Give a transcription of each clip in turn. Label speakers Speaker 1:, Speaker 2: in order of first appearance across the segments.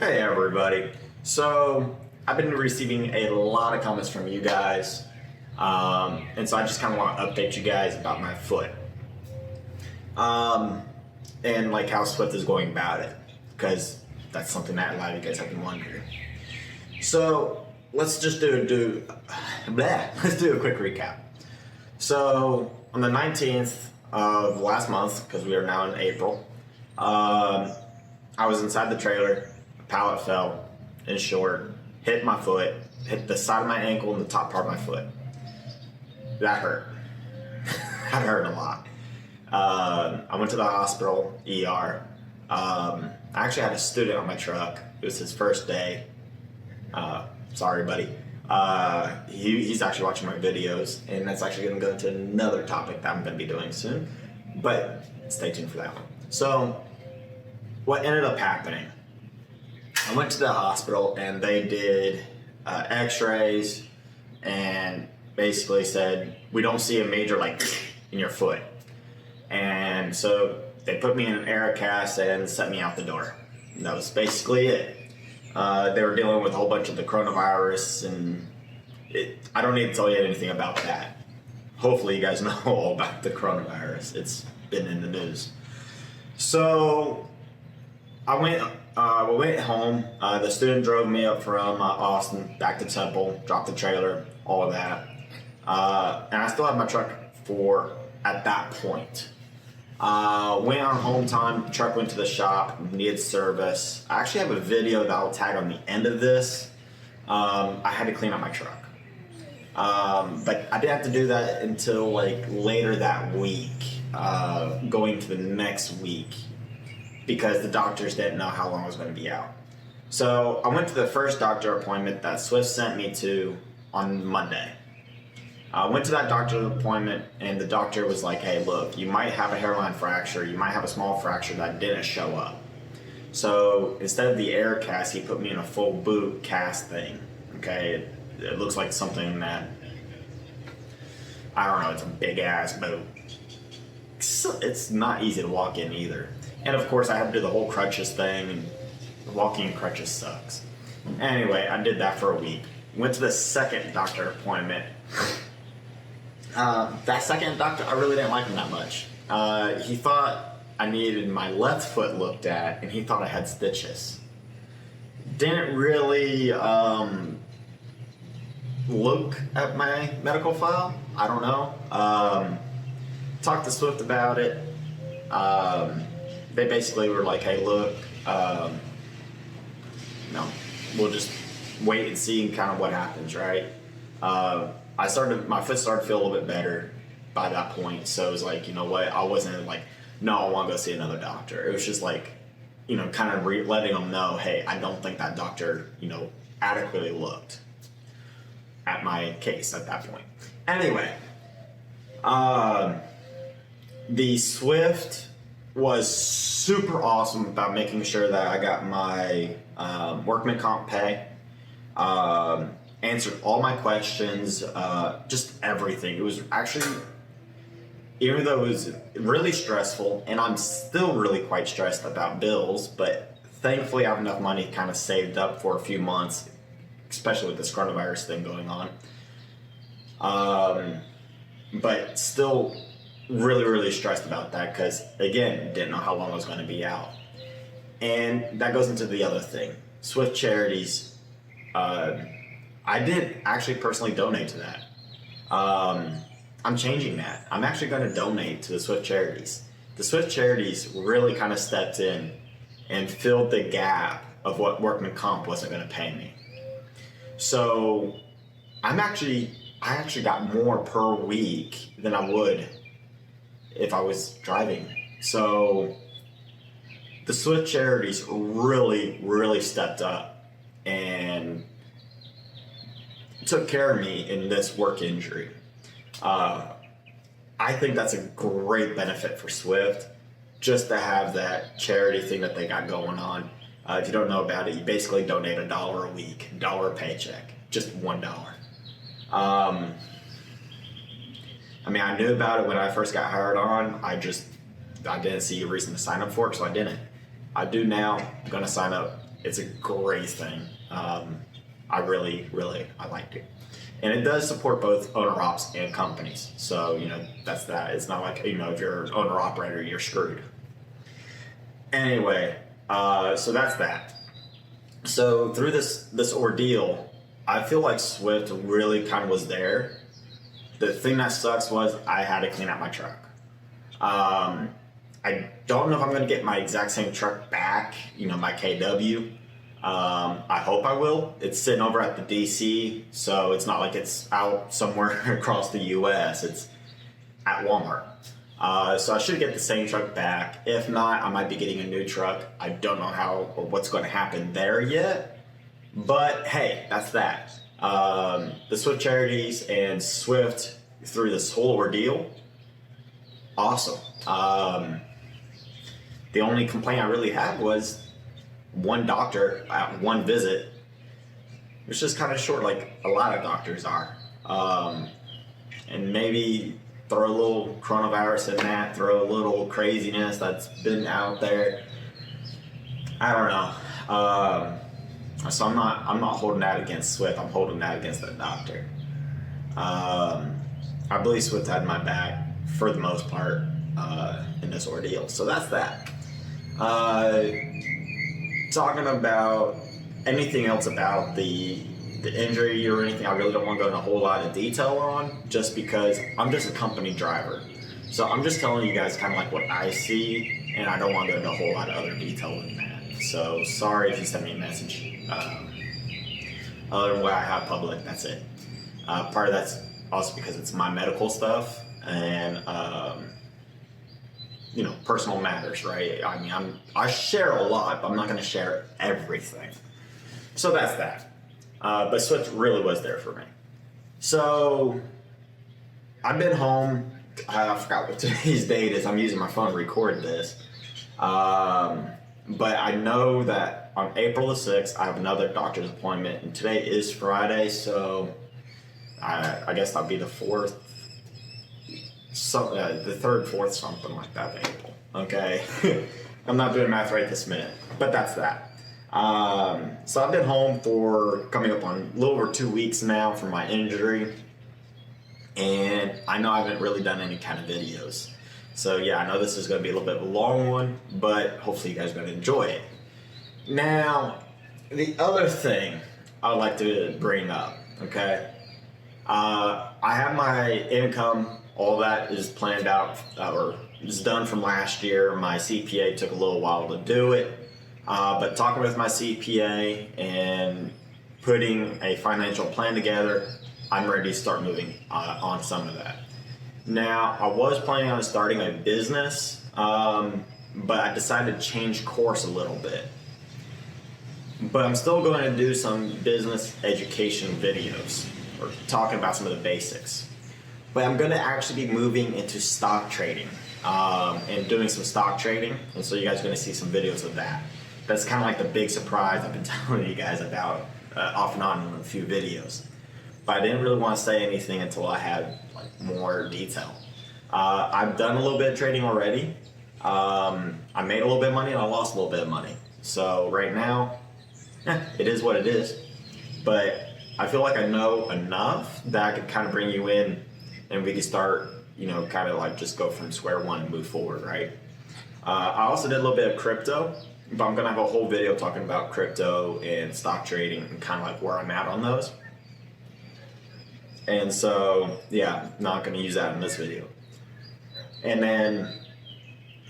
Speaker 1: Hey everybody. So I've been receiving a lot of comments from you guys, and so I just kind of want to update you guys about my foot, and like how Swift is going about it, because that's something that a lot of you guys have been wondering. So let's just do a quick recap. So on the 19th of last month, because we are now in April, I was inside the trailer. Pallet fell, in short, hit my foot, hit the side of my ankle and the top part of my foot. That hurt. That hurt a lot. I went to the hospital, ER. I actually had a student on my truck. It was his first day. Sorry, buddy. He's actually watching my videos, and that's actually going to go into another topic that I'm going to be doing soon. But stay tuned for that one. So, what ended up happening? I went to the hospital and they did x-rays and basically said, we don't see a major in your foot. And so they put me in an air cast and sent me out the door. And that was basically it. They were dealing with a whole bunch of the coronavirus, and I don't need to tell you anything about that. Hopefully you guys know all about the coronavirus. It's been in the news. So I went home. The student drove me up from Austin back to Temple, dropped the trailer, all of that. And I still had my truck at that point. Went on home time, truck went to the shop, needed service. I actually have a video that I'll tag on the end of this. I had to clean up my truck. But I didn't have to do that until later that week, going to the next week, because the doctors didn't know how long I was going to be out. So I went to the first doctor appointment that Swift sent me to on Monday. I went to that doctor appointment and the doctor was like, hey, look, you might have a hairline fracture, you might have a small fracture that didn't show up. So instead of the air cast, he put me in a full boot cast thing. Okay, it looks like something that, I don't know, it's a big ass boot. It's not easy to walk in either. And of course I had to do the whole crutches thing, and walking in crutches sucks. Anyway, I did that for a week. Went to the second doctor appointment. That second doctor, I really didn't like him that much. He thought I needed my left foot looked at, and he thought I had stitches. Didn't really look at my medical file. I don't know. Talked to Swift about it. They basically were like, hey, look, we'll just wait and see kind of what happens, right? My foot started to feel a little bit better by that point. So it was like, you know what? I wasn't like, no, I want to go see another doctor. It was just like, kind of letting them know, hey, I don't think that doctor, adequately looked at my case at that point. Anyway, the Swift was super awesome about making sure that I got my workman comp pay, answered all my questions, just everything. It was actually, even though it was really stressful, and I'm still really quite stressed about bills, but thankfully I have enough money kind of saved up for a few months, especially with this coronavirus thing going on. But still really, really stressed about that because, again, didn't know how long I was going to be out. And that goes into the other thing. Swift Charities, I did actually personally donate to that. I'm changing that. I'm actually going to donate to the Swift Charities. The Swift Charities really kind of stepped in and filled the gap of what workman comp wasn't going to pay me. So I actually got more per week than I would if I was driving. So the Swift Charities really, really stepped up and took care of me in this work injury. I think that's a great benefit for Swift, just to have that charity thing that they got going on. If you don't know about it, you basically donate $1 a week, $1 a paycheck, just $1. I knew about it when I first got hired on. I didn't see a reason to sign up for it, so I didn't. I do now. I'm going to sign up It's a great thing. I really I liked it. And it does support both owner ops and companies. So, that's that. It's not like, if you're an owner operator, you're screwed. Anyway, so that's that. So through this ordeal, I feel like Swift really kind of was there. The thing that sucks was I had to clean out my truck. I don't know if I'm going to get my exact same truck back, my KW. I hope I will. It's sitting over at the DC, so it's not like it's out somewhere across the US. It's at Walmart. So I should get the same truck back. If not, I might be getting a new truck. I don't know how or what's going to happen there yet. But hey, that's that. The Swift Charities and Swift through this whole ordeal, awesome. The only complaint I really had was one doctor at one visit, which is kind of short, like a lot of doctors are. And maybe throw a little coronavirus in that, throw a little craziness that's been out there. I don't know. So I'm not holding that against Swift. I'm holding that against the doctor. I believe Swift had my back for the most part in this ordeal. So that's that. Talking about anything else about the injury or anything, I really don't want to go into a whole lot of detail on, just because I'm just a company driver. So I'm just telling you guys kind of like what I see, and I don't want to go into a whole lot of other detail than that. So sorry if you send me a message. Other than what I have public, that's it. Part of that's also because it's my medical stuff and personal matters, right? I mean, I share a lot, but I'm not going to share everything. So that's that. But Swift really was there for me. So I've been home. I forgot what today's date is. I'm using my phone to record this. But I know that on April the 6th, I have another doctor's appointment, and today is Friday, so I guess that'll be the 4th. The 3rd, 4th, something like that, April. Okay, I'm not doing math right this minute, but that's that. So I've been home for coming up on a little over 2 weeks now from my injury, and I know I haven't really done any kind of videos. So yeah, I know this is going to be a little bit of a long one, but hopefully you guys are going to enjoy it. Now, the other thing I'd like to bring up, okay? I have my income. All that is planned out or is done from last year. My CPA took a little while to do it. But talking with my CPA and putting a financial plan together, I'm ready to start moving on some of that. Now, I was planning on starting a business, but I decided to change course a little bit. But I'm still going to do some business education videos or talking about some of the basics. But I'm going to actually be moving into stock trading and doing some stock trading. And so you guys are going to see some videos of that. That's kind of like the big surprise I've been telling you guys about off and on in a few videos. But I didn't really want to say anything until I had like more detail. I've done a little bit of trading already. I made a little bit of money and I lost a little bit of money. So right now, it is what it is. But I feel like I know enough that I could kind of bring you in and we could start, kind of like just go from square one and move forward, right? I also did a little bit of crypto, but I'm going to have a whole video talking about crypto and stock trading and kind of like where I'm at on those. And so, yeah, not going to use that in this video. And then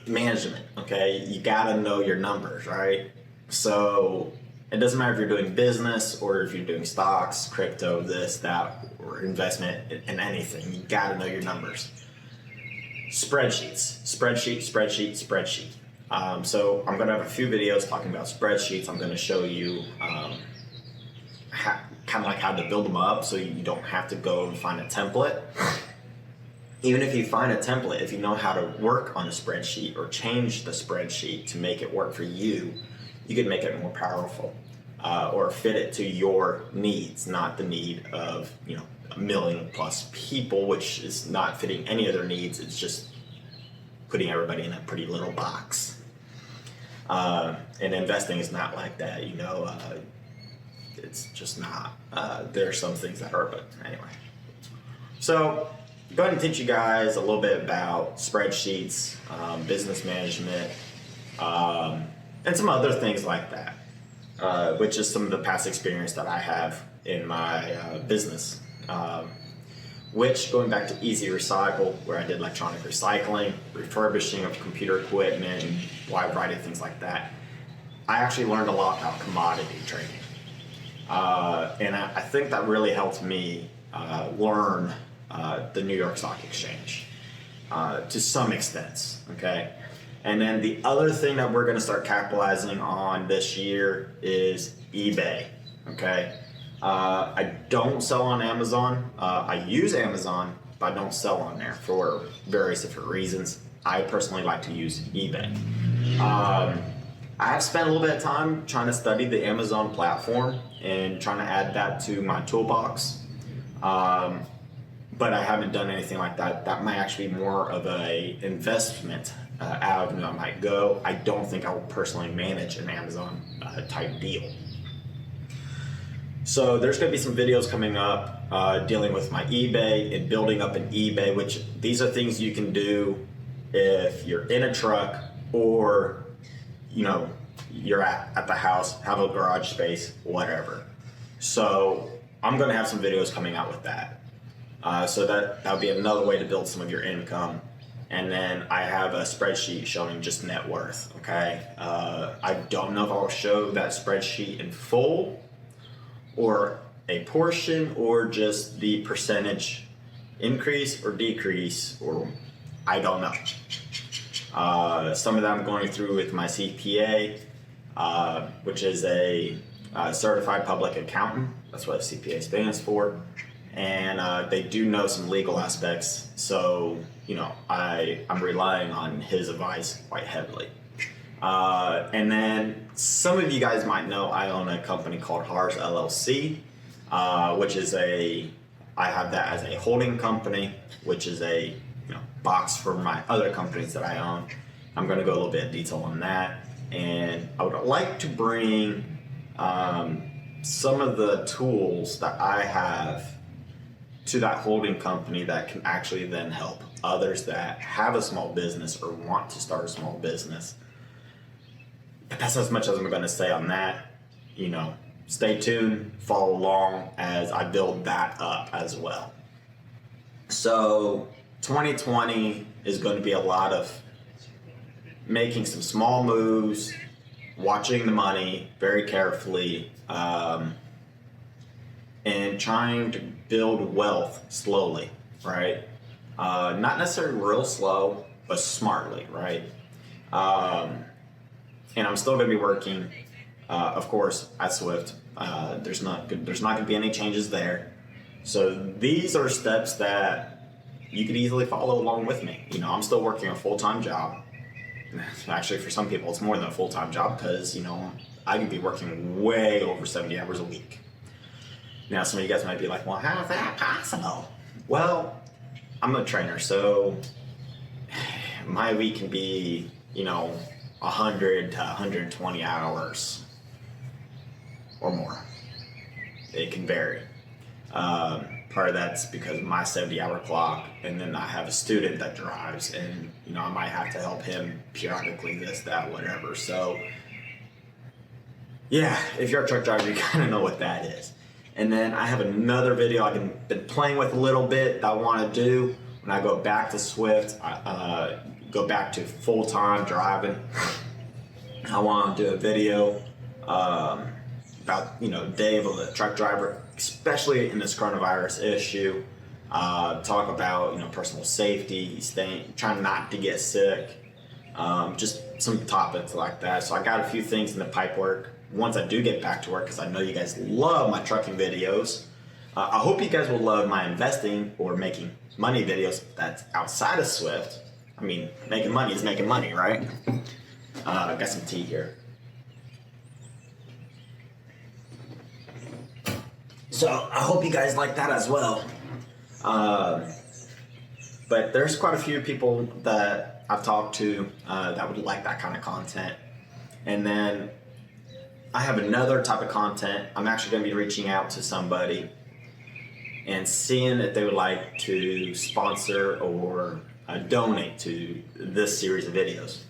Speaker 1: management, okay? You got to know your numbers, right? So it doesn't matter if you're doing business or if you're doing stocks, crypto, this, that, or investment in anything. You got to know your numbers. Spreadsheet. So I'm going to have a few videos talking about spreadsheets. I'm going to show you kind of like how to build them up so you don't have to go and find a template. Even if you find a template, if you know how to work on a spreadsheet or change the spreadsheet to make it work for you, you can make it more powerful or fit it to your needs, not the need of, 1 million plus people, which is not fitting any of their needs. It's just putting everybody in a pretty little box. And investing is not like that, it's just not. There are some things that hurt, but anyway. So, go ahead and teach you guys a little bit about spreadsheets, business management, and some other things like that, which is some of the past experience that I have in my business. Which, going back to Easy Recycle, where I did electronic recycling, refurbishing of computer equipment, and a wide variety of things like that, I actually learned a lot about commodity trading. And I think that really helped me learn the New York Stock Exchange to some extent, okay? And then the other thing that we're going to start capitalizing on this year is eBay, okay? I don't sell on Amazon. I use Amazon, but I don't sell on there for various different reasons. I personally like to use eBay. I have spent a little bit of time trying to study the Amazon platform and trying to add that to my toolbox. But I haven't done anything like that. That might actually be more of a investment avenue I might go. I don't think I will personally manage an Amazon type deal. So there's going to be some videos coming up dealing with my eBay and building up an eBay, which these are things you can do if you're in a truck or you're at the house, have a garage space, whatever. So I'm going to have some videos coming out with that. So that'll be another way to build some of your income. And then I have a spreadsheet showing just net worth, okay? I don't know if I'll show that spreadsheet in full or a portion or just the percentage increase or decrease, or I don't know. Some of that I'm going through with my CPA, which is a certified public accountant. That's what CPA stands for. And they do know some legal aspects, so I'm relying on his advice quite heavily. And then some of you guys might know I own a company called Harz LLC, which is I have that as a holding company, which is a box for my other companies that I own. I'm going to go a little bit of detail on that, and I would like to bring some of the tools that I have to that holding company that can actually then help others that have a small business or want to start a small business. But that's as much as I'm going to say on that. Stay tuned, follow along as I build that up as well. So 2020 is going to be a lot of making some small moves, watching the money very carefully, and trying to build wealth slowly, right? Not necessarily real slow, but smartly, right? And I'm still going to be working, of course, at Swift. There's not going to be any changes there. So these are steps that you could easily follow along with me. I'm still working a full-time job. Actually, for some people, it's more than a full-time job because, I could be working way over 70 hours a week. Now, some of you guys might be like, well, how is that possible? Well, I'm a trainer, so my week can be, 100 to 120 hours or more. It can vary. Part of that's because of my 70-hour clock, and then I have a student that drives, and I might have to help him periodically, this, that, whatever. So yeah, if you're a truck driver, you kind of know what that is. And then I have another video I've been playing with a little bit that I want to do when I go back to Swift, go back to full-time driving. I want to do a video about day of a truck driver, especially in this coronavirus issue. Talk about personal safety, trying not to get sick, just some topics like that. So I got a few things in the pipe work once I do get back to work, because I know you guys love my trucking videos. I hope you guys will love my investing or making money videos that's outside of Swift. I mean, making money is making money, right? I've got some tea here. So I hope you guys like that as well. But there's quite a few people that I've talked to that would like that kind of content. And then I have another type of content. I'm actually going to be reaching out to somebody and seeing if they would like to sponsor or donate to this series of videos.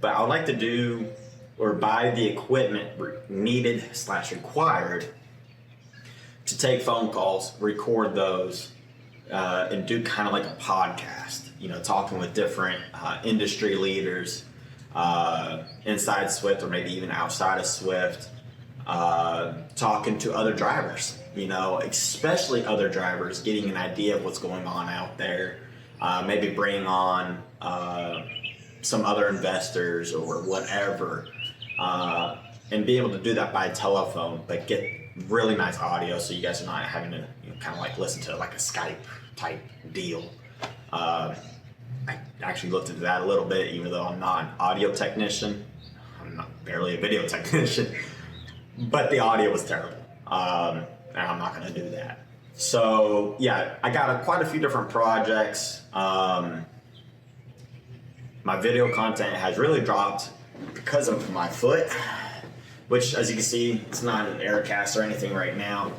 Speaker 1: But I would like to do or buy the equipment needed / required to take phone calls, record those, and do kind of like a podcast, talking with different industry leaders inside Swift or maybe even outside of Swift, talking to other drivers, especially other drivers, getting an idea of what's going on out there, maybe bringing on some other investors or whatever, and be able to do that by telephone, but get really nice audio so you guys are not having to kind of like listen to like a Skype type deal. I actually looked into that a little bit, even though I'm not an audio technician. I'm not barely a video technician, but the audio was terrible, and I'm not going to do that. So yeah, I got quite a few different projects. My video content has really dropped because of my foot, which, as you can see, it's not an air cast or anything right now.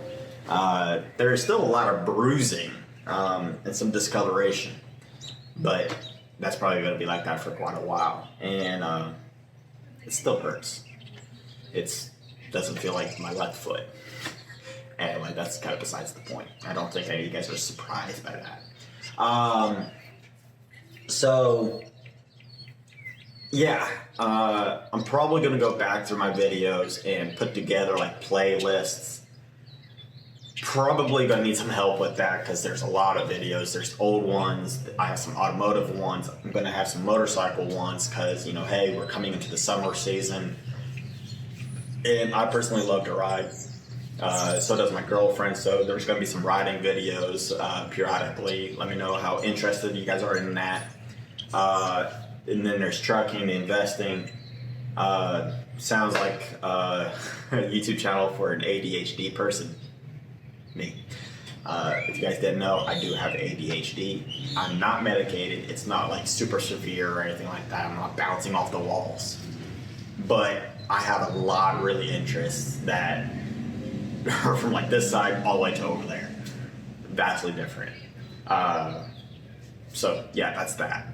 Speaker 1: There is still a lot of bruising and some discoloration, but that's probably going to be like that for quite a while, and it still hurts. It doesn't feel like my left foot. Anyway, that's kind of besides the point. I don't think any of you guys are surprised by that. So yeah, I'm probably going to go back through my videos and put together like playlists. Probably going to need some help with that because there's a lot of videos. There's old ones. I have some automotive ones. I'm going to have some motorcycle ones because, hey, we're coming into the summer season. And I personally love to ride. So does my girlfriend. So there's going to be some riding videos periodically. Let me know how interested you guys are in that. And then there's trucking, investing. Sounds like a YouTube channel for an ADHD person. Me. If you guys didn't know, I do have ADHD. I'm not medicated. It's not like super severe or anything like that. I'm not bouncing off the walls. But I have a lot of really interests that are from like this side all the way to over there. Vastly different. So yeah, that's that.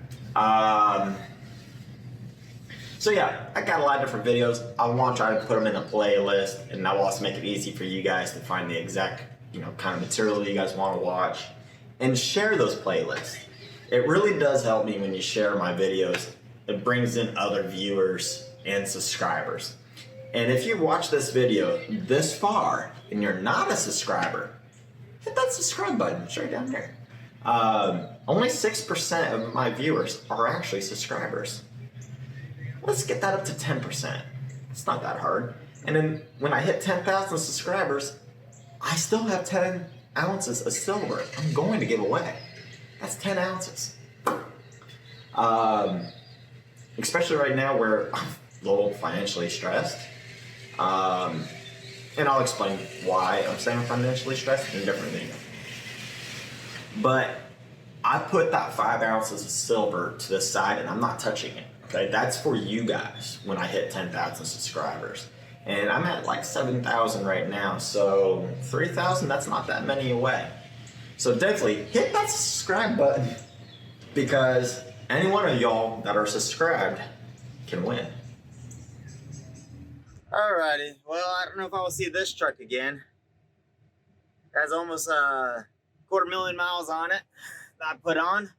Speaker 1: So yeah, I got a lot of different videos. I want to try to put them in a playlist, and that will also make it easy for you guys to find the exact, kind of material you guys want to watch, and share those playlists. It really does help me when you share my videos. It brings in other viewers and subscribers. And if you watch this video this far and you're not a subscriber, hit that subscribe button. It's right down there. Only 6% of my viewers are actually subscribers. Let's get that up to 10%. It's not that hard. And then when I hit 10,000 subscribers, I still have 10 ounces of silver I'm going to give away. That's 10 ounces. Especially right now where I'm a little financially stressed. And I'll explain why I'm saying financially stressed in a different video. But I put that 5 ounces of silver to the side and I'm not touching it. Okay, that's for you guys when I hit 10,000 subscribers. And I'm at like 7,000 right now, so 3,000, that's not that many away. So definitely hit that subscribe button because any one of y'all that are subscribed can win. Alrighty, well, I don't know if I will see this truck again. It has almost 250,000 miles on it that I put on.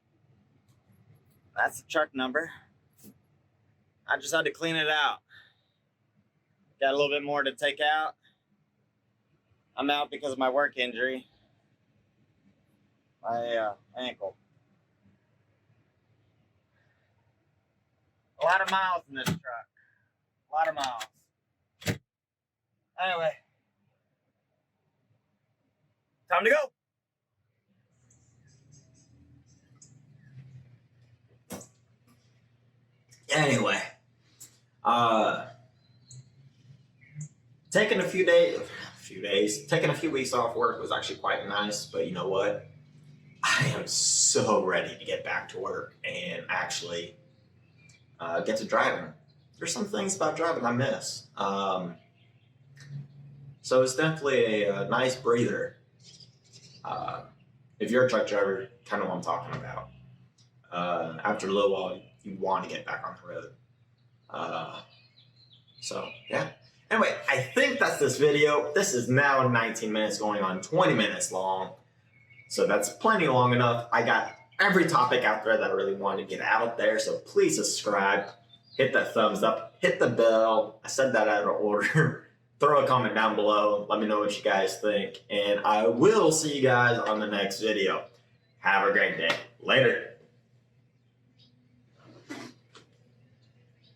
Speaker 1: That's the truck number. I just had to clean it out. Got a little bit more to take out. I'm out because of my work injury. My ankle. A lot of miles in this truck. A lot of miles. Anyway. Time to go. Anyway. Taking a few weeks off work was actually quite nice, but you know what? I am so ready to get back to work and actually get to driving. there's some things about driving I miss. So it's definitely a nice breather. If you're a truck driver, kind of what I'm talking about. After a little while, you want to get back on the road. So yeah. Anyway, I think that's this video. This is now 19 minutes going on 20 minutes long. So that's plenty long enough. I got every topic out there that I really want to get out there. So please subscribe, hit that thumbs up, hit the bell. I said that out of order. Throw a comment down below. Let me know what you guys think. And I will see you guys on the next video. Have a great day. Later.